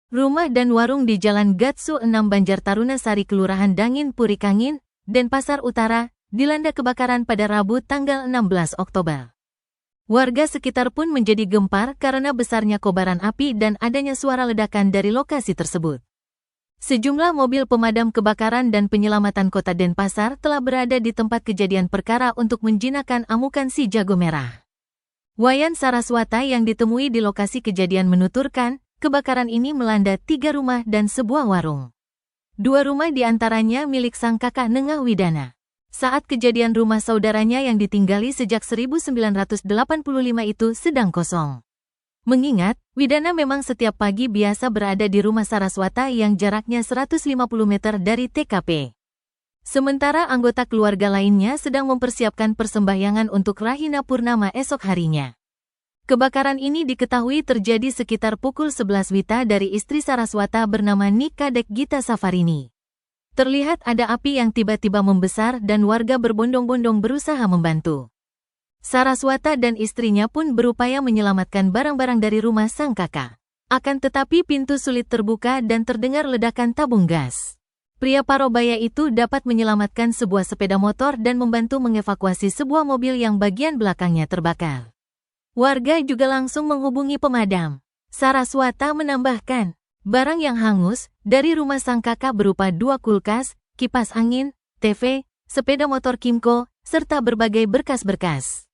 Rumah dan warung di Jalan Gatsu 6 Banjar Taruna Sari Kelurahan Dangin Puri Kangin, Denpasar Utara, dilanda kebakaran pada Rabu tanggal 16 Oktober. Warga sekitar pun menjadi gempar karena besarnya kobaran api dan adanya suara ledakan dari lokasi tersebut. Sejumlah mobil pemadam kebakaran dan penyelamatan kota Denpasar telah berada di tempat kejadian perkara untuk menjinakkan amukan si jago merah. Wayan Saraswata yang ditemui di lokasi kejadian menuturkan, kebakaran ini melanda 3 rumah dan sebuah warung. 2 rumah diantaranya milik sang kakak Nengah Widana. Saat kejadian rumah saudaranya yang ditinggali sejak 1985 itu sedang kosong. Mengingat, Widana memang setiap pagi biasa berada di rumah Saraswata yang jaraknya 150 meter dari TKP. Sementara anggota keluarga lainnya sedang mempersiapkan persembahyangan untuk Rahina Purnama esok harinya. Kebakaran ini diketahui terjadi sekitar pukul 11 WITA dari istri Saraswata bernama Nikadek Gita Safarini. Terlihat ada api yang tiba-tiba membesar dan warga berbondong-bondong berusaha membantu. Saraswata dan istrinya pun berupaya menyelamatkan barang-barang dari rumah sang kakak. Akan tetapi pintu sulit terbuka dan terdengar ledakan tabung gas. Pria Parobaya itu dapat menyelamatkan sebuah sepeda motor dan membantu mengevakuasi sebuah mobil yang bagian belakangnya terbakar. Warga juga langsung menghubungi pemadam. Saraswata menambahkan, barang yang hangus dari rumah sang kakak berupa 2 kulkas, kipas angin, TV, sepeda motor Kimco, serta berbagai berkas-berkas.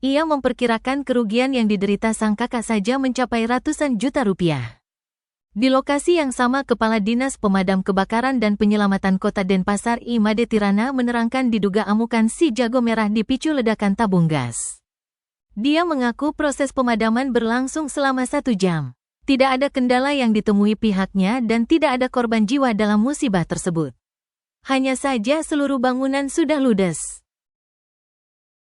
Ia memperkirakan kerugian yang diderita sang kakak saja mencapai ratusan juta rupiah. Di lokasi yang sama, Kepala Dinas Pemadam Kebakaran dan Penyelamatan Kota Denpasar Imade Tirana menerangkan diduga amukan si jago merah dipicu ledakan tabung gas. Dia mengaku proses pemadaman berlangsung selama 1 jam. Tidak ada kendala yang ditemui pihaknya dan tidak ada korban jiwa dalam musibah tersebut. Hanya saja seluruh bangunan sudah ludes.